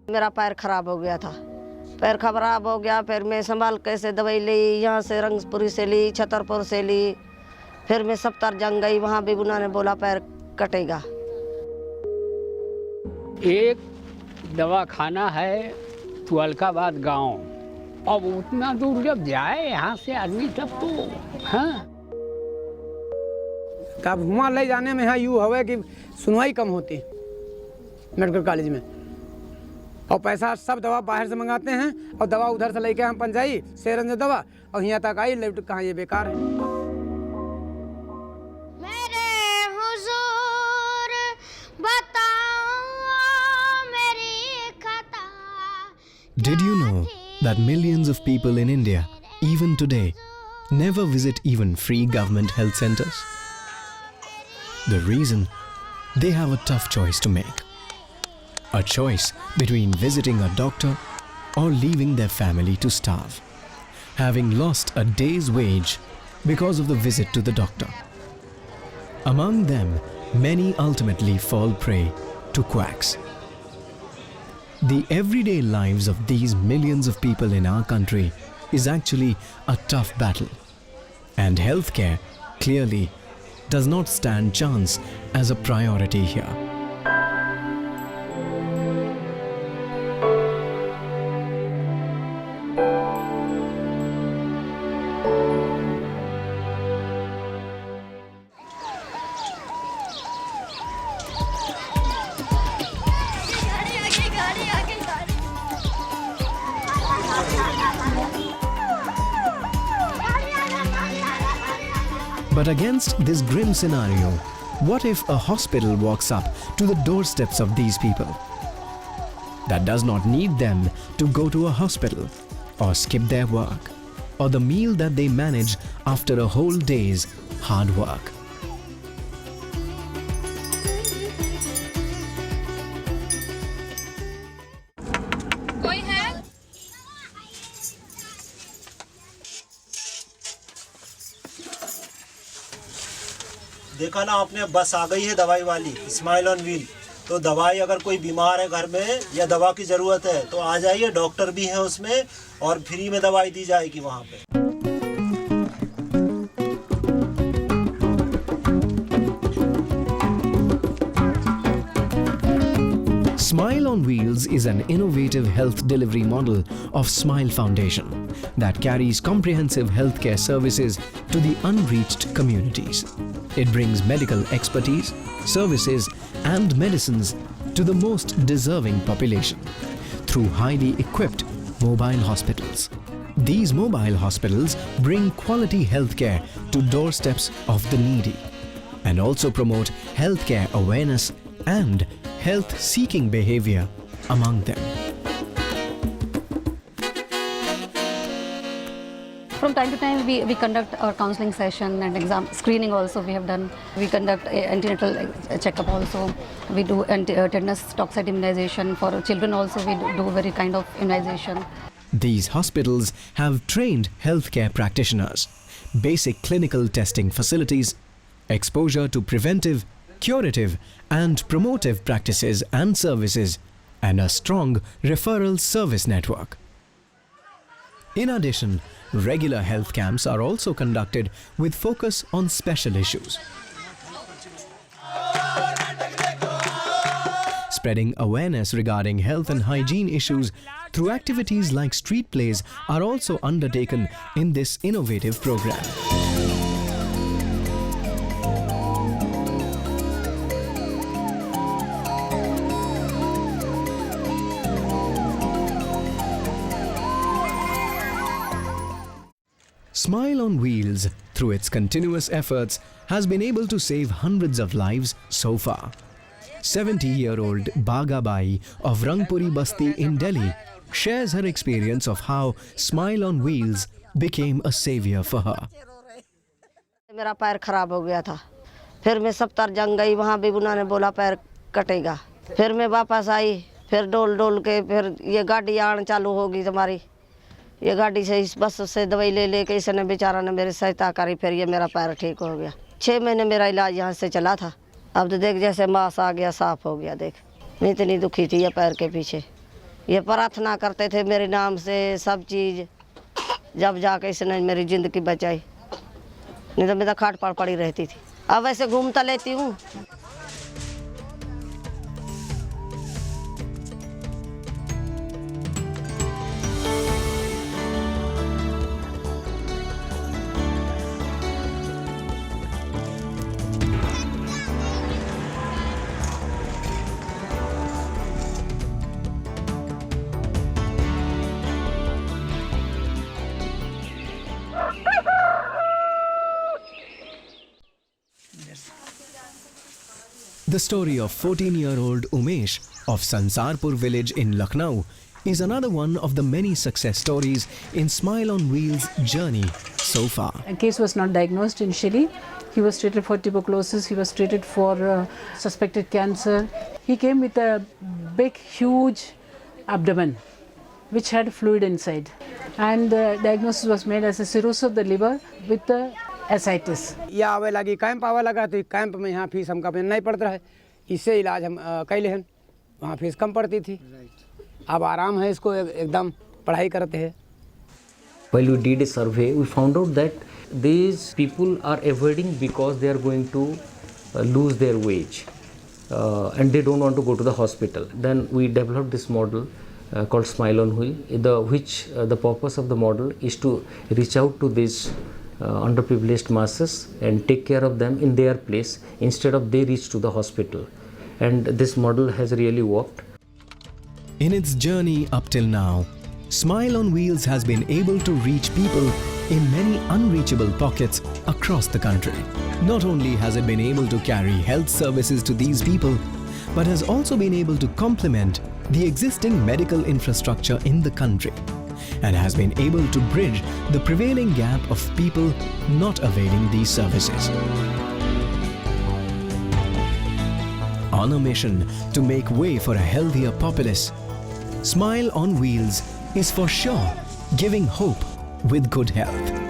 मेरा पैर खराब हो गया था, पैर खराब हो गया। फिर मैं संभाल कैसे दवाई ली, यहाँ से रंगपुरी से ली, छतरपुर से ली, फिर मैं सप्तार जंग गई, वहाँ भी उन्होंने बोला पैर कटेगा। एक दवा खाना है तुअलकाबाद गांव, अब उतना दूर जब जाए यहाँ से आदमी तब तो हाँ कब हुआ ले जाने में है यूँ हवे कि सुनवाई कम होती मेडिकल कॉलेज में, और पैसा सब दवा बाहर से मंगाते हैं और दवा उधर से लेके हम पंजाई सेरंज दवा और यहाँ तक आई लेफ्ट कहाँ ये बेकार है। मेरे हुजूर बताओ मेरी खता। Did you know that millions of people in India, even today, never visit even free government health centers? The reason? They have a tough choice to make. A choice between visiting a doctor or leaving their family to starve, having lost a day's wage because of the visit to the doctor. Among them, many ultimately fall prey to quacks. The everyday lives of these millions of people in our country is actually a tough battle. And healthcare clearly does not stand chance as a priority here. But against this grim scenario, what if a hospital walks up to the doorsteps of these people? That does not need them to go to a hospital or skip their work or the meal that they manage after a whole day's hard work. देखा ना आपने, बस आ गई है दवाई वाली smile on wheel. तो दवाई अगर कोई बीमार है घर में या दवा की ज़रूरत है तो आ जाइए, डॉक्टर भी है उसमें और फ्री में दवाई दी जाएगी वहाँ पे। Smile on Wheels is an innovative health delivery model of Smile Foundation that carries comprehensive healthcare services to the unreached communities. It brings medical expertise, services and medicines to the most deserving population through highly equipped mobile hospitals. These mobile hospitals bring quality healthcare to doorsteps of the needy and also promote healthcare awareness and health-seeking behavior among them. From time to time, we conduct our counseling session and exam screening also we have done. We conduct antenatal checkup also. We do tetanus toxoid immunization for children also. We do very kind of immunization. These hospitals have trained healthcare practitioners, basic clinical testing facilities, exposure to preventive, curative and promotive practices and services, and a strong referral service network. In addition, regular health camps are also conducted with focus on special issues. Spreading awareness regarding health and hygiene issues through activities like street plays are also undertaken in this innovative program. Smile on Wheels, through its continuous efforts, has been able to save hundreds of lives so far. 70-year-old Bagha Bai of Rangpuri Basti in Delhi shares her experience of how Smile on Wheels became a savior for her. मेरा पैर खराब हो गया था, फिर मैं सप्तार जंग गई, वहाँ भी उन्होंने बोला पैर कटेगा। फिर मैं वापस आई, फिर डोल डोल के फिर ये गाड़ी आना चालू होगी तुम्हारी। ये गाड़ी से इस बस से दवाई ले लेके इसने बेचारा ने मेरी सहायता करी, फिर ये मेरा पैर ठीक हो गया। 6 महीने मेरा इलाज यहाँ से चला था। अब तो देख जैसे मांस आ गया, साफ हो गया। देख मैं इतनी दुखी थी ये पैर के पीछे, ये प्रार्थना करते थे मेरे नाम से सब चीज़, जब जाके इसने मेरी ज़िंदगी बचाई, नहीं तो मैं तो खाट पर पड़ी रहती थी। अब ऐसे घूमता लेती हूँ। The story of 14-year-old Umesh of Sansarpur village in Lucknow is another one of the many success stories in Smile on Wheels' journey so far. A case was not diagnosed initially. He was treated for tuberculosis, he was treated for suspected cancer. He came with a big, huge abdomen which had fluid inside. And the diagnosis was made as a cirrhosis of the liver with the ascites. या आवे लगी camp आवे लगा तो camp में यहाँ fees हमका नहीं पड़ता है, इससे इलाज हम कैले हैं, वहाँ फीस कम पड़ती थी। अब आराम है, इसको एकदम पढ़ाई करते हैं। While we did a survey, we found out that these people are avoiding because they are going to lose their wage and they don't want to go to the hospital. Then we developed this model called Smile on Wheel, the purpose of the model is to reach out to these underprivileged masses and take care of them in their place instead of they reach to the hospital. And this model has really worked. In its journey up till now, Smile on Wheels has been able to reach people in many unreachable pockets across the country. Not only has it been able to carry health services to these people, but has also been able to complement the existing medical infrastructure in the country, and has been able to bridge the prevailing gap of people not availing these services. On a mission to make way for a healthier populace, Smile on Wheels is for sure giving hope with good health.